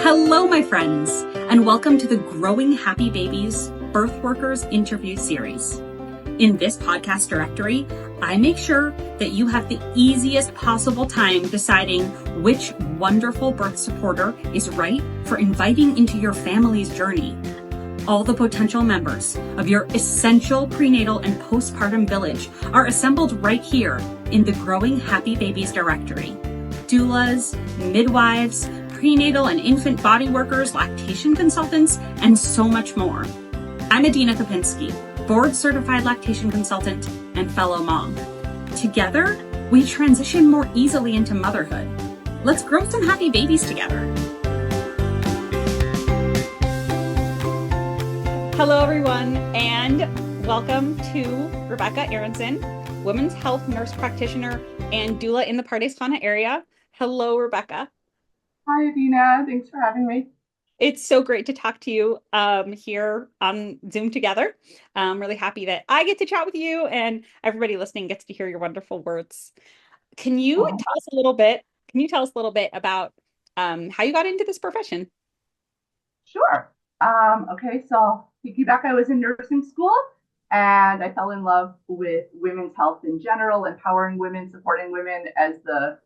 Hello, my friends, and welcome to the Growing Happy Babies Birthworkers interview series. In this podcast directory, I make sure that you have the easiest possible time deciding which wonderful birth supporter is right for inviting into your family's journey. All the potential members of your essential prenatal and postpartum village are assembled right here in the Growing Happy Babies directory. Doulas, midwives, prenatal and infant body workers, lactation consultants, and so much more. I'm Adina Kopinski, board-certified lactation consultant and fellow mom. Together, we transition more easily into motherhood. Let's grow some happy babies together. Hello, everyone, and welcome to Rebecca Aaronson, women's health nurse practitioner and doula in the Pardes-Khana area. Hello, Rebecca. Hi, Adina. Thanks for having me. It's so great to talk to you here on Zoom together. I'm really happy that I get to chat with you and everybody listening gets to hear your wonderful words. Can you tell us a little bit about how you got into this profession? Sure. Okay, so piggyback, I was in nursing school and I fell in love with women's health in general, empowering women, supporting women as the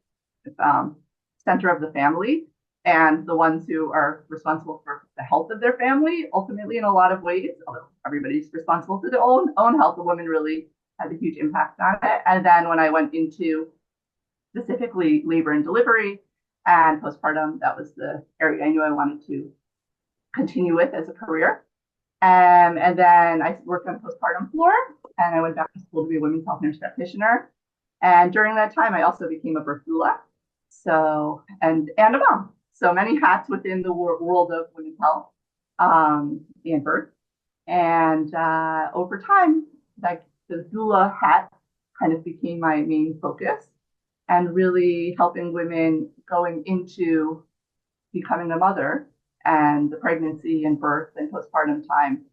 center of the family and the ones who are responsible for the health of their family, ultimately in a lot of ways, although everybody's responsible for their own health, the woman really has a huge impact on it. And then when I went into specifically labor and delivery and postpartum, that was the area I knew I wanted to continue with as a career. And then I worked on the postpartum floor and I went back to school to be a women's health nurse practitioner. And during that time, I also became a birth doula. So, and a mom. So many hats within the world of women's health and birth. And over time, like the doula hat kind of became my main focus and really helping women going into becoming a mother and the pregnancy and birth and postpartum time,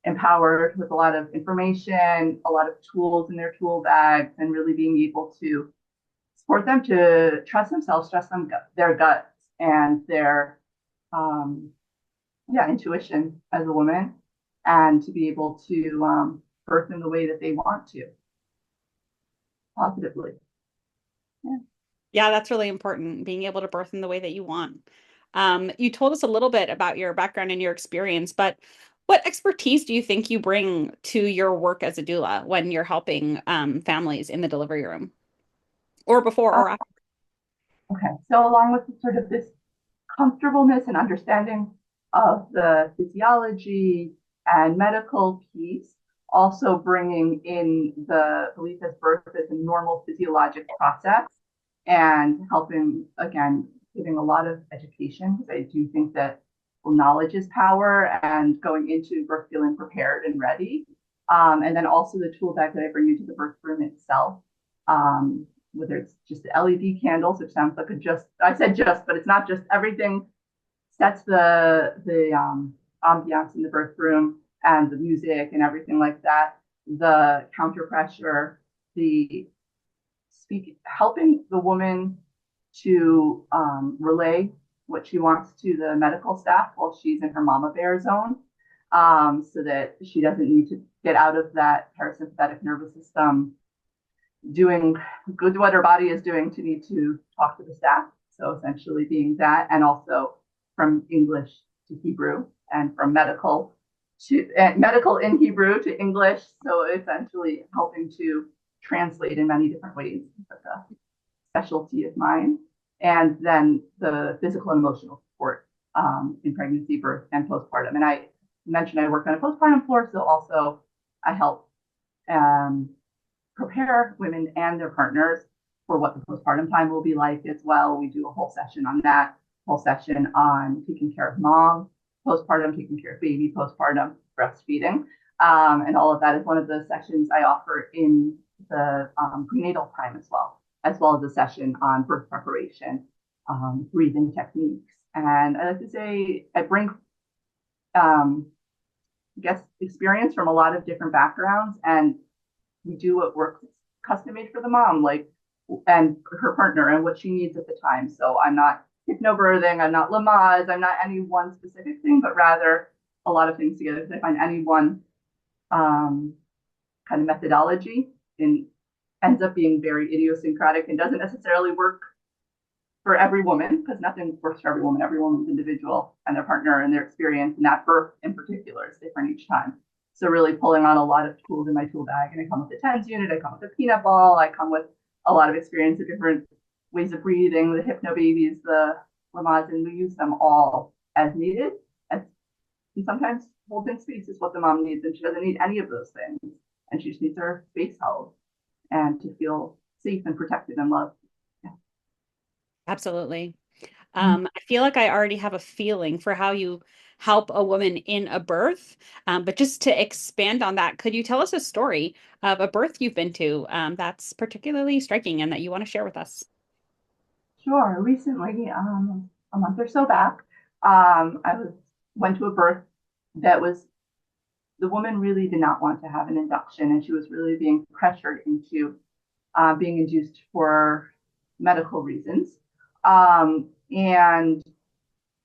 empowered with a lot of information, a lot of tools in their tool bags, and really being able to support them to trust themselves, their guts and their intuition as a woman, and to be able to birth in the way that they want to, positively. Yeah, that's really important, being able to birth in the way that you want. You told us a little bit about your background and your experience, but what expertise do you think you bring to your work as a doula when you're helping families in the delivery room, or before or after? Okay, so along with sort of this comfortableness and understanding of the physiology and medical piece, also bringing in the belief that birth is a normal physiologic process and helping, again, giving a lot of education, because I do think that knowledge is power, and going into birth feeling prepared and ready. And then also the tool bag that I bring into the birth room itself, whether it's just the LED candles, which sounds like I said just, but it's not just, everything sets the ambiance in the birth room and the music and everything like that, the counter pressure, helping the woman to relay what she wants to the medical staff while she's in her mama bear zone, so that she doesn't need to get out of that parasympathetic nervous system doing good what her body is doing to need to talk to the staff. So essentially being that, and also from English to Hebrew, and from medical in Hebrew to English. So essentially helping to translate in many different ways. That's a specialty of mine. And then the physical and emotional support in pregnancy, birth, and postpartum. And I mentioned I work on a postpartum floor, so also I help prepare women and their partners for what the postpartum time will be like as well. We do a whole session on that, whole session on taking care of mom, postpartum, taking care of baby, postpartum, breastfeeding. And all of that is one of the sessions I offer in the prenatal time as well as a session on birth preparation, breathing techniques. And I like to say I bring experience from a lot of different backgrounds, and we do what works custom made for the mom, and her partner and what she needs at the time. So I'm not hypnobirthing, I'm not Lamaze, I'm not any one specific thing, but rather a lot of things together. Because I find any one um, kind of methodology in ends up being very idiosyncratic and doesn't necessarily work for every woman, because nothing works for every woman. Every woman's individual, and their partner and their experience, and that birth in particular is different each time. So really pulling on a lot of tools in my tool bag, and I come with the TENS unit, I come with a peanut ball, I come with a lot of experience of different ways of breathing, the hypno babies, the Lamaze, and we use them all as needed. And sometimes holding space is what the mom needs, and she doesn't need any of those things, and she just needs her space held and to feel safe and protected and loved. Absolutely. I feel like I already have a feeling for how you help a woman in a birth. But just to expand on that, could you tell us a story of a birth you've been to that's particularly striking and that you want to share with us? Sure. Recently, a month or so back, I went to a birth that was the woman really did not want to have an induction, and she was really being pressured into being induced for medical reasons. And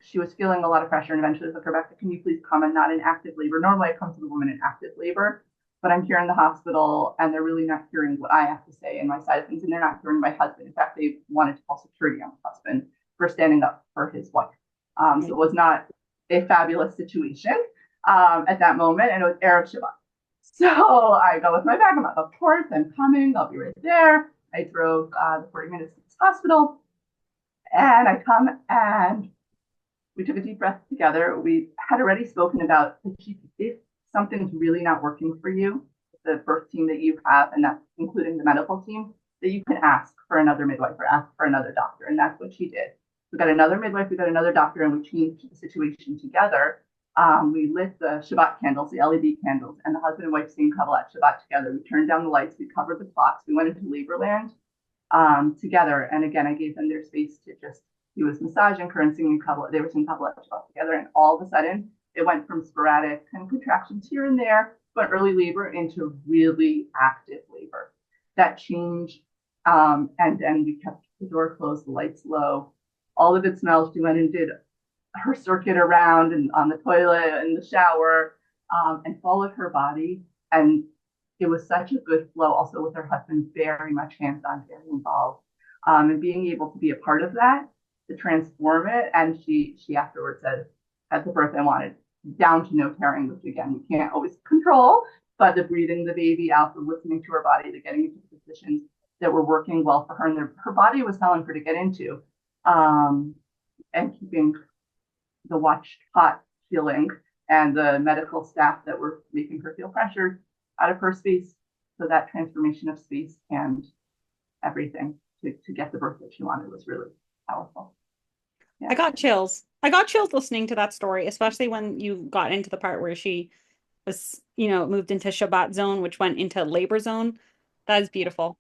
she was feeling a lot of pressure, and eventually was like, Rebecca, can you please come? I'm not in active labor. Normally, I come to the woman in active labor, but I'm here in the hospital, and they're really not hearing what I have to say and my side of things, and they're not hearing my husband. In fact, they wanted to call security on my husband for standing up for his wife. So it was not a fabulous situation at that moment, and it was Erev Shabbat. So I go with my bag. I'm like, of course, I'm coming. I'll be right there. I drove the 40 minutes to this hospital, and I come and we took a deep breath together. We had already spoken about if something's really not working for you, the birth team that you have, and that's including the medical team, that you can ask for another midwife or ask for another doctor. And that's what she did. We got another midwife, we got another doctor, and we changed the situation together. We lit the Shabbat candles, the LED candles, and the husband and wife sing Kabbalat Shabbat together. We turned down the lights, we covered the clocks, we went into labor land together. And again, I gave them their space to just, he was massaging her and singing Kabbalah. They were singing Kabbalah together. And all of a sudden, it went from sporadic kind of contractions here and there, but early labor into really active labor. That changed. And then we kept the door closed, the lights low, all of it smells. She went and did her circuit around and on the toilet and the shower, and followed her body. And it was such a good flow, also with her husband very much hands-on, very involved, and being able to be a part of that to transform it. And she afterwards said, at the birth I wanted down to no tearing, which again we can't always control, but the breathing the baby out, the listening to her body, the getting into positions that were working well for her, and her body was telling her to get into, and keeping the watched hot feeling and the medical staff that were making her feel pressured out of her space. So that transformation of space and everything to get the birth that she wanted was really powerful. Yeah. I got chills. I got chills listening to that story, especially when you got into the part where she was, moved into Shabbat zone, which went into labor zone. That is beautiful.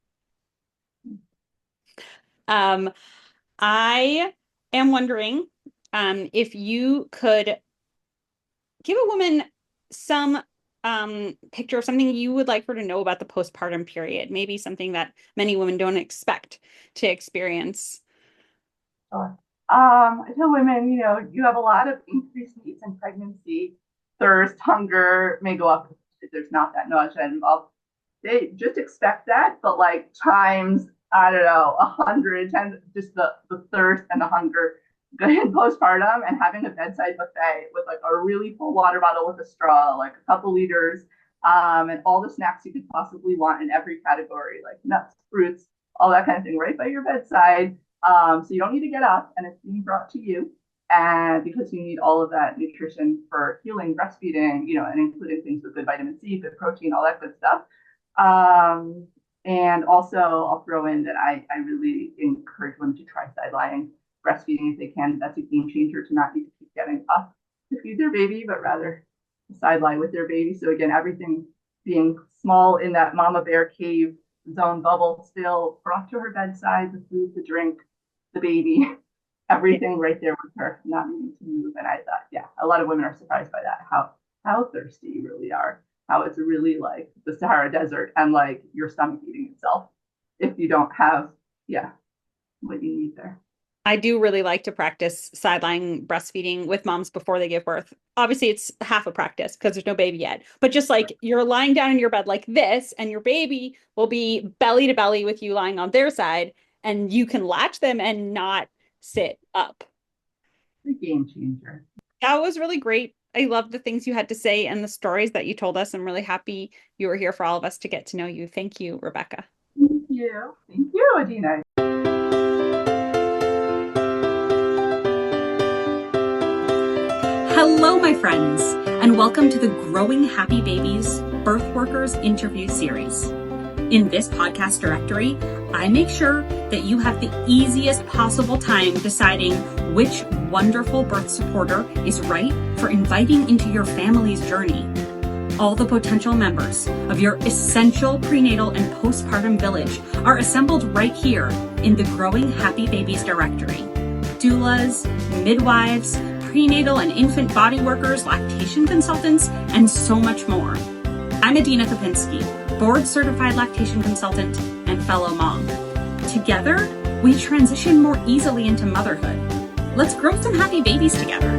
I am wondering if you could give a woman some picture of something you would like her to know about the postpartum period, maybe something that many women don't expect to experience. Sure. I tell women, you have a lot of increased needs in pregnancy. Thirst, hunger may go up if there's not that nausea involved. They just expect that, but like times, I don't know, 110, just the thirst and the hunger in postpartum, and having a bedside buffet with like a really full water bottle with a straw, like a couple liters, and all the snacks you could possibly want in every category, like nuts, fruits, all that kind of thing, right by your bedside. So you don't need to get up, and it's being brought to you. And because you need all of that nutrition for healing, breastfeeding, and including things with good vitamin C, good protein, all that good stuff. And also, I'll throw in that I really encourage women to try side lying breastfeeding if they can. That's a game changer, to not need to keep getting up to feed their baby, but rather side lie with their baby. So again, everything being small in that mama bear cave zone bubble, still brought to her bedside, the food, the drink, the baby, everything right there with her, not needing to move. And I thought, yeah, a lot of women are surprised by that, how thirsty you really are, how it's really like the Sahara Desert and like your stomach eating itself if you don't have, what you need there. I do really like to practice sideline breastfeeding with moms before they give birth. Obviously, it's half a practice because there's no baby yet. But just like you're lying down in your bed like this, and your baby will be belly to belly with you lying on their side, and you can latch them and not sit up. The game changer. That was really great. I love the things you had to say and the stories that you told us. I'm really happy you were here for all of us to get to know you. Thank you, Rebecca. Thank you. Thank you, Adina. Hello, my friends, and welcome to the Growing Happy Babies Birthworkers interview series. In this podcast directory, I make sure that you have the easiest possible time deciding which wonderful birth supporter is right for inviting into your family's journey. All the potential members of your essential prenatal and postpartum village are assembled right here in the Growing Happy Babies directory. Doulas, midwives, prenatal and infant body workers, lactation consultants, and so much more. I'm Adina Kopinski, board-certified lactation consultant and fellow mom. Together, we transition more easily into motherhood. Let's grow some happy babies together.